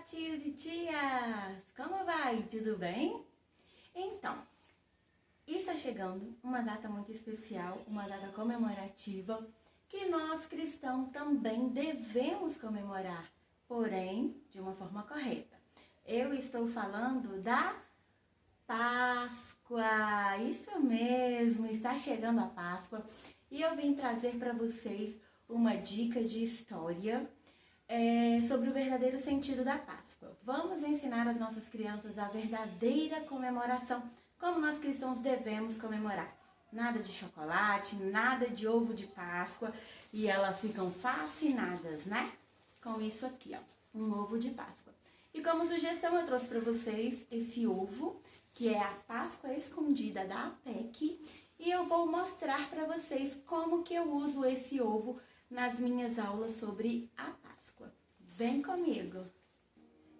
tios e tias! Como vai? Tudo bem? Então, está chegando uma data muito especial, uma data comemorativa que nós cristãos também devemos comemorar, porém de uma forma correta. Eu estou falando da Páscoa, isso mesmo, está chegando a Páscoa e eu vim trazer para vocês uma dica de história sobre o verdadeiro sentido da Páscoa. Vamos ensinar as nossas crianças a verdadeira comemoração, como nós cristãos devemos comemorar. Nada de chocolate, nada de ovo de Páscoa, e elas ficam fascinadas, né? Com isso aqui, ó, um ovo de Páscoa. E como sugestão eu trouxe para vocês esse ovo, que é a Páscoa escondida da APEC, e eu vou mostrar para vocês como que eu uso esse ovo nas minhas aulas sobre a Páscoa. Vem comigo!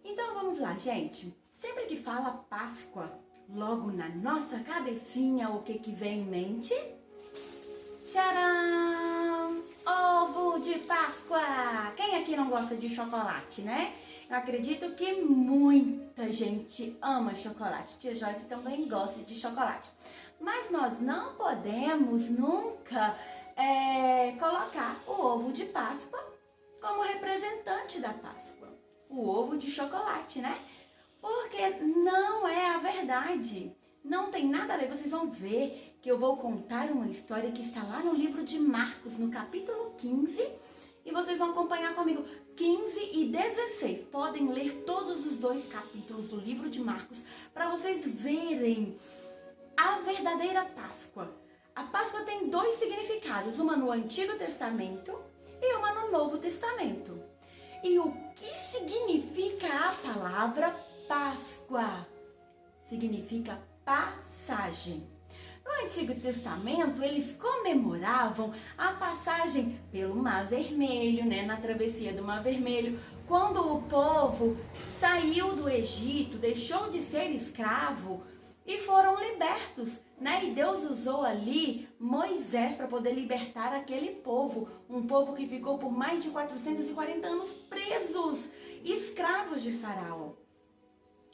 Então vamos lá, gente. Sempre que fala Páscoa, logo na nossa cabecinha, o que vem em mente? Tcharam! Ovo de Páscoa! Quem aqui não gosta de chocolate, né? Eu acredito que muita gente ama chocolate. Tia Joyce também gosta de chocolate. Mas nós não podemos nunca colocar o ovo de Páscoa como representante da Páscoa. O ovo de chocolate, né? Porque não é a verdade. Não tem nada a ver. Vocês vão ver que eu vou contar uma história que está lá no livro de Marcos, no capítulo 15. E vocês vão acompanhar comigo 15 e 16. Podem ler todos os dois capítulos do livro de Marcos para vocês verem a verdadeira Páscoa. A Páscoa tem dois significados, uma no Antigo Testamento e uma no Novo Testamento. E o que significa a palavra Páscoa? Significa passagem. No Antigo Testamento, eles comemoravam a passagem pelo Mar Vermelho, né, na travessia do Mar Vermelho, quando o povo saiu do Egito, deixou de ser escravo e foram libertos, né? E Deus usou ali Moisés para poder libertar aquele povo, um povo que ficou por mais de 440 anos presos, escravos de Faraó.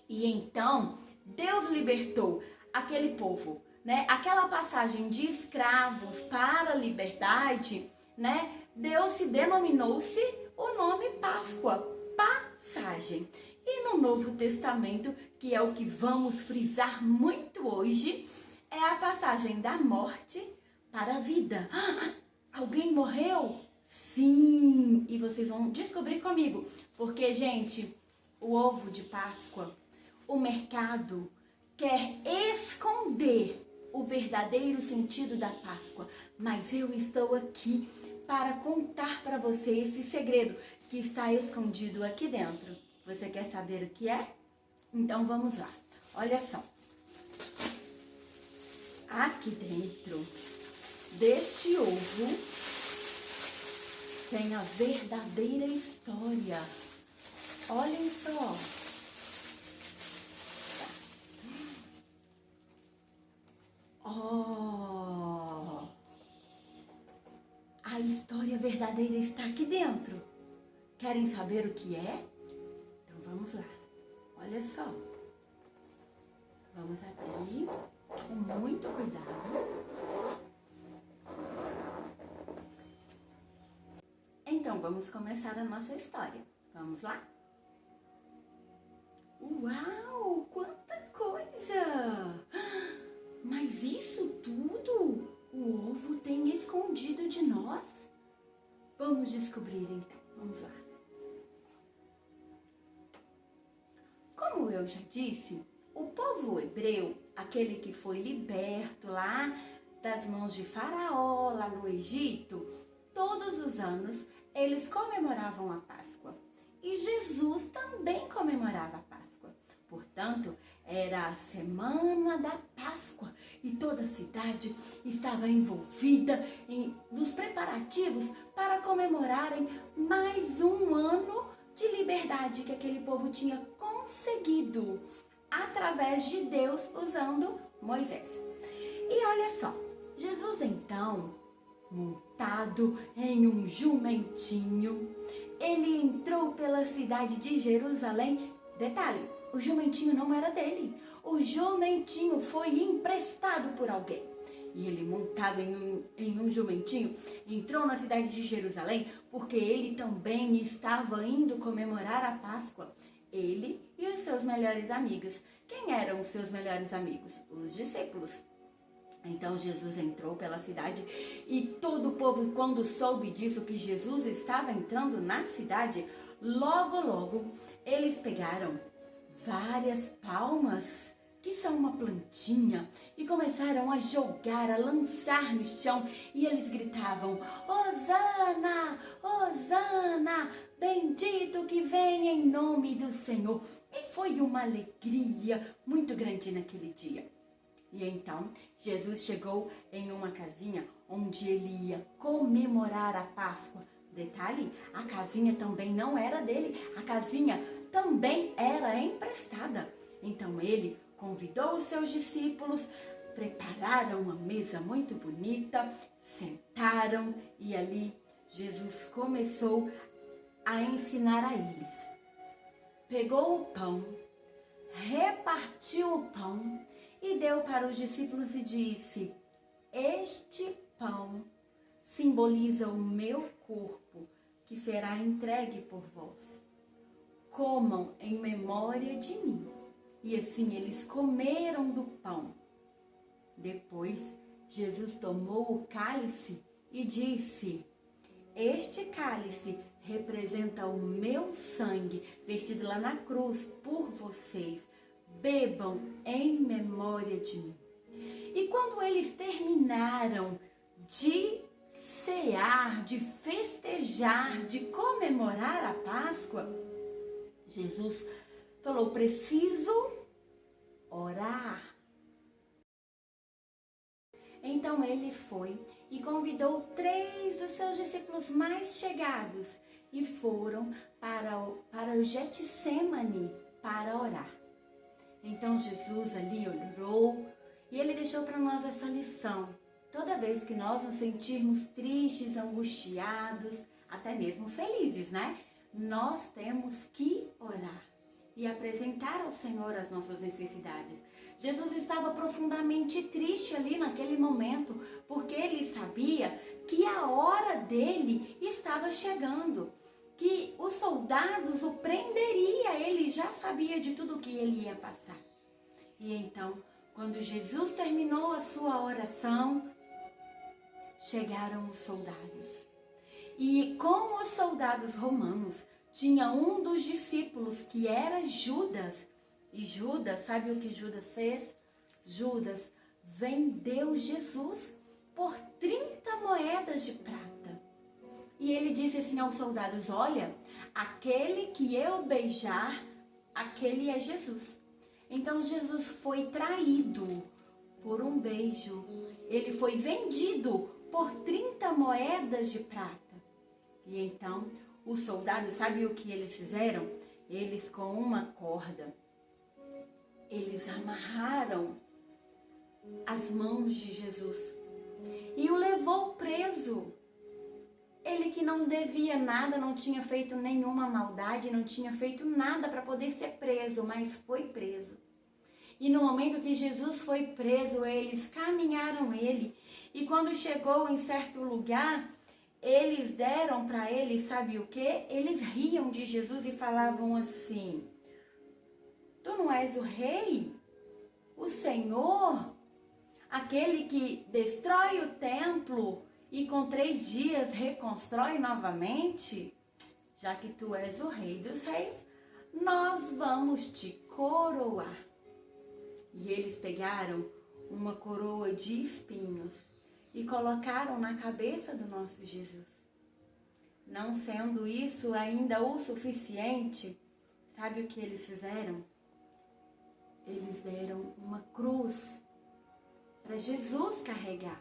E então, Deus libertou aquele povo, né? Aquela passagem de escravos para a liberdade, né? Deus denominou-se o nome Páscoa, passagem. E no Novo Testamento, que é o que vamos frisar muito hoje, é a passagem da morte para a vida. Alguém morreu? Sim! E vocês vão descobrir comigo. Porque, gente, o ovo de Páscoa, o mercado quer esconder o verdadeiro sentido da Páscoa. Mas eu estou aqui para contar para você esse segredo que está escondido aqui dentro. Você quer saber o que é? Então vamos lá. Olha só. Aqui dentro deste ovo tem a verdadeira história. Olhem só. Oh! A história verdadeira está aqui dentro. Querem saber o que é? Então vamos lá. Olha só. Vamos abrir com muito cuidado. Então vamos começar a nossa história. Vamos lá? Uau! Quanta coisa! Mas isso tudo o ovo tem escondido de nós? Vamos descobrir então. Vamos lá. Como eu já disse, o povo hebreu, aquele que foi liberto lá das mãos de Faraó, lá no Egito, todos os anos eles comemoravam a Páscoa. E Jesus também comemorava a Páscoa. Portanto, era a semana da Páscoa e toda a cidade estava envolvida nos preparativos para comemorarem mais um ano de liberdade que aquele povo tinha conseguido através de Deus usando Moisés. E olha só, Jesus então, montado em um jumentinho, ele entrou pela cidade de Jerusalém. Detalhe, o jumentinho não era dele. O jumentinho foi emprestado por alguém. E ele, montado em um jumentinho, entrou na cidade de Jerusalém porque ele também estava indo comemorar a Páscoa. Ele e os seus melhores amigos. Quem eram os seus melhores amigos? Os discípulos. Então Jesus entrou pela cidade e todo o povo, quando soube disso, que Jesus estava entrando na cidade, logo eles pegaram várias palmas, que são uma plantinha, e começaram a jogar, a lançar no chão, e eles gritavam: Hosana, Hosana, bendito que vem em nome do Senhor. E foi uma alegria muito grande naquele dia. E então Jesus chegou em uma casinha onde ele ia comemorar a Páscoa. Detalhe, a casinha também não era dele, a casinha também era emprestada. Então ele convidou os seus discípulos, prepararam uma mesa muito bonita, sentaram e ali Jesus começou a ensinar a eles. Pegou o pão, repartiu o pão e deu para os discípulos e disse: este pão simboliza o meu corpo, que será entregue por vós. Comam em memória de mim. E assim eles comeram do pão. Depois, Jesus tomou o cálice e disse: este cálice representa o meu sangue, vertido lá na cruz por vocês. Bebam em memória de mim. E quando eles terminaram de cear, de festejar, de comemorar a Páscoa, Jesus falou: preciso orar. Então ele foi e convidou 3 dos seus discípulos mais chegados e foram para o Getsemane para orar. Então Jesus ali orou e ele deixou para nós essa lição. Toda vez que nós nos sentirmos tristes, angustiados, até mesmo felizes, né? Nós temos que orar e apresentar ao Senhor as nossas necessidades. Jesus estava profundamente triste ali naquele momento, porque ele sabia que a hora dele estava chegando, que os soldados o prenderiam, ele já sabia de tudo que ele ia passar. E então, quando Jesus terminou a sua oração, chegaram os soldados. E como os soldados romanos, tinha um dos discípulos que era Judas. E Judas, sabe o que Judas fez? Judas vendeu Jesus por 30 moedas de prata. E ele disse assim aos soldados: olha, aquele que eu beijar, aquele é Jesus. Então Jesus foi traído por um beijo. Ele foi vendido por 30 moedas de prata. E então os soldados, sabe o que eles fizeram? Eles, com uma corda, eles amarraram as mãos de Jesus e o levou preso. Ele que não devia nada, não tinha feito nenhuma maldade, não tinha feito nada para poder ser preso, mas foi preso. E no momento que Jesus foi preso, eles caminharam ele. E quando chegou em certo lugar, eles deram para ele, sabe o quê? Eles riam de Jesus e falavam assim: tu não és o rei? O Senhor? Aquele que destrói o templo e com 3 dias reconstrói novamente? Já que tu és o rei dos reis, nós vamos te coroar. E eles pegaram uma coroa de espinhos e colocaram na cabeça do nosso Jesus. Não sendo isso ainda o suficiente, sabe o que eles fizeram? Eles deram uma cruz para Jesus carregar.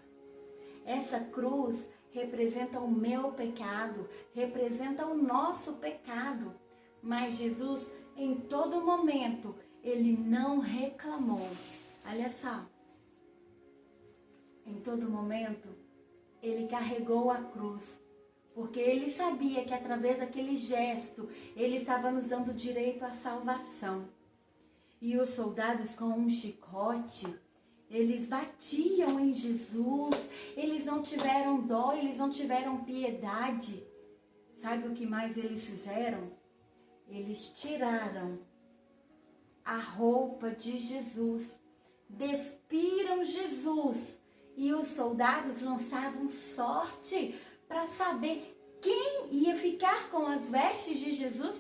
Essa cruz representa o meu pecado, representa o nosso pecado. Mas Jesus, em todo momento, ele não reclamou. Olha só. Em todo momento, ele carregou a cruz, porque ele sabia que através daquele gesto ele estava nos dando direito à salvação. E os soldados com um chicote, eles batiam em Jesus, eles não tiveram dó, eles não tiveram piedade. Sabe o que mais eles fizeram? Eles tiraram a roupa de Jesus, despiram Jesus, e os soldados lançavam sorte para saber quem ia ficar com as vestes de Jesus.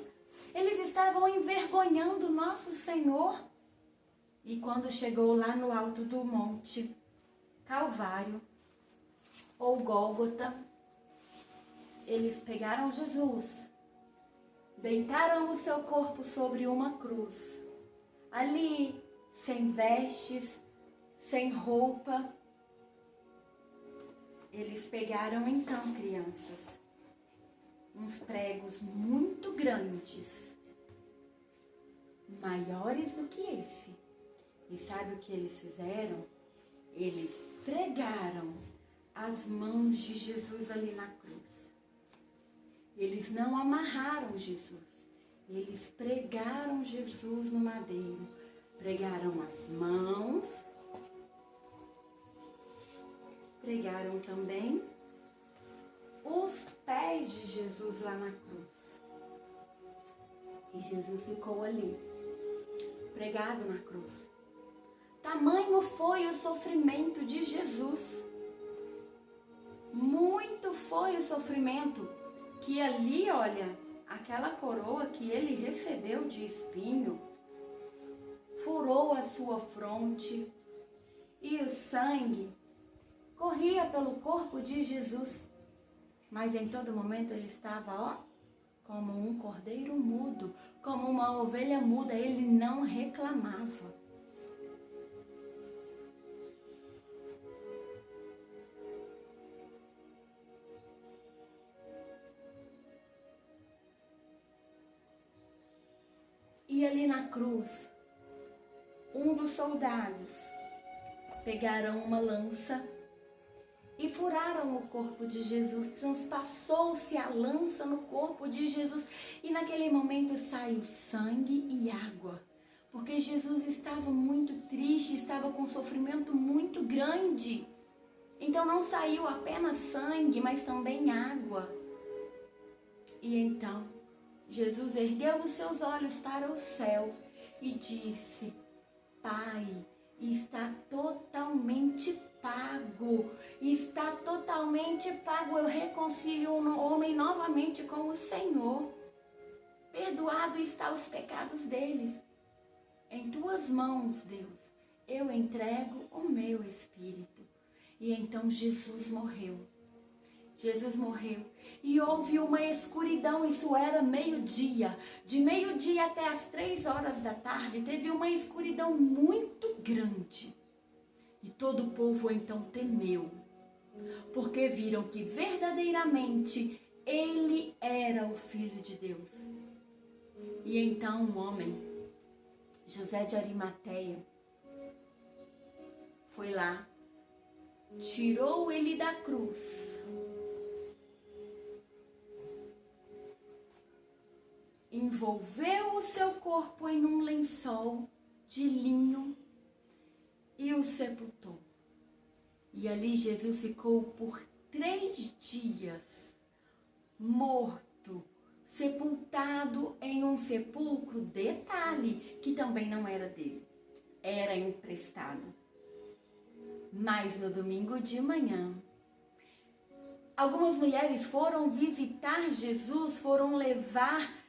Eles estavam envergonhando nosso Senhor. E quando chegou lá no alto do monte Calvário, ou Gólgota, eles pegaram Jesus, deitaram o seu corpo sobre uma cruz. Ali, sem vestes, sem roupa, eles pegaram então, crianças, uns pregos muito grandes, maiores do que esse. E sabe o que eles fizeram? Eles pregaram as mãos de Jesus ali na cruz. Eles não amarraram Jesus, eles pregaram Jesus no madeiro. Pregaram as mãos, pregaram também os pés de Jesus lá na cruz. E Jesus ficou ali, pregado na cruz. Tamanho foi o sofrimento de Jesus. Muito foi o sofrimento que ali, olha, aquela coroa que ele recebeu de espinho, furou a sua fronte e o sangue corria pelo corpo de Jesus. Mas em todo momento ele estava, ó, como um cordeiro mudo, como uma ovelha muda, ele não reclamava. E ali na cruz, um dos soldados pegaram uma lança e furaram o corpo de Jesus. Transpassou-se a lança no corpo de Jesus e naquele momento saiu sangue e água, porque Jesus estava muito triste, estava com um sofrimento muito grande. Então não saiu apenas sangue, mas também água. E então Jesus ergueu os seus olhos para o céu e disse: Pai, está totalmente pago, está totalmente pago. Eu reconcilio o homem novamente com o Senhor. Perdoado está os pecados deles. Em tuas mãos, Deus, eu entrego o meu espírito. E então Jesus morreu. Jesus morreu e houve uma escuridão, isso era meio-dia. De meio-dia até as 3 horas da tarde, teve uma escuridão muito grande. E todo o povo então temeu, porque viram que verdadeiramente ele era o Filho de Deus. E então um homem, José de Arimateia, foi lá, tirou ele da cruz, envolveu o seu corpo em um lençol de linho e o sepultou. E ali Jesus ficou por 3 dias morto, sepultado em um sepulcro, detalhe, que também não era dele, era emprestado. Mas no domingo de manhã, algumas mulheres foram visitar Jesus, foram levar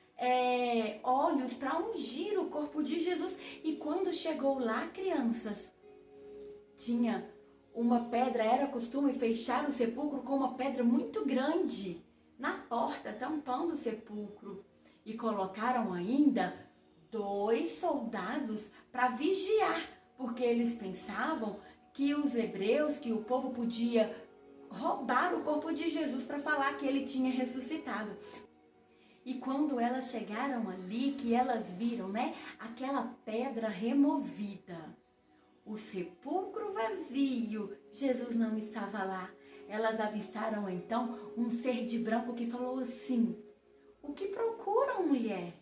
óleos para ungir o corpo de Jesus. E quando chegou lá, crianças, tinha uma pedra, era costume fechar o sepulcro com uma pedra muito grande na porta, tampando o sepulcro. E colocaram ainda 2 soldados para vigiar, porque eles pensavam que os hebreus, que o povo podia roubar o corpo de Jesus para falar que ele tinha ressuscitado. E quando elas chegaram ali, que elas viram, né, aquela pedra removida, o sepulcro vazio, Jesus não estava lá. elas avistaram então um ser de branco que falou assim: o que procuram, mulher?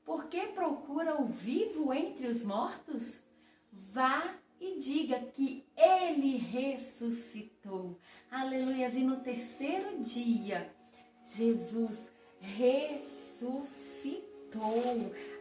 Por que procura o vivo entre os mortos? Vá e diga que ele ressuscitou. Aleluias! E no terceiro dia, Jesus ressuscitou.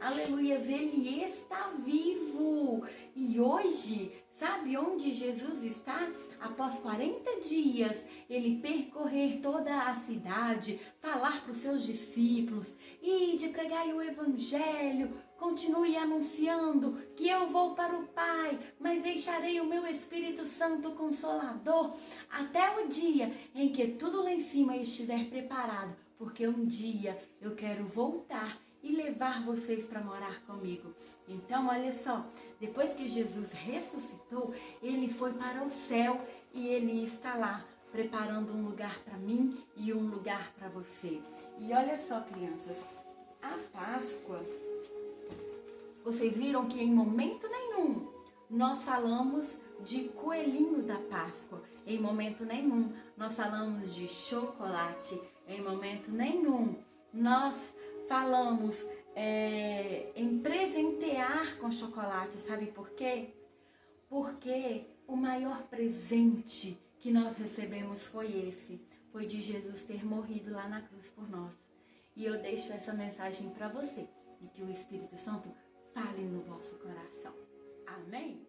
Aleluias! Ele está vivo. E hoje, sabe onde Jesus está? Após 40 dias, ele percorrer toda a cidade, falar para os seus discípulos, ide, pregai o evangelho, continue anunciando que eu vou para o Pai, mas deixarei o meu Espírito Santo Consolador até o dia em que tudo lá em cima estiver preparado, porque um dia eu quero voltar e levar vocês para morar comigo. Então, olha só, depois que Jesus ressuscitou, ele foi para o céu e ele está lá, preparando um lugar para mim e um lugar para você. E olha só, crianças, a Páscoa, vocês viram que em momento nenhum nós falamos de coelhinho da Páscoa. Em momento nenhum nós falamos de chocolate. Em momento nenhum nós falamos em presentear com chocolate. Sabe por quê? Porque o maior presente que nós recebemos foi esse. Foi de Jesus ter morrido lá na cruz por nós. E eu deixo essa mensagem para você. E que o Espírito Santo fale no vosso coração. Amém?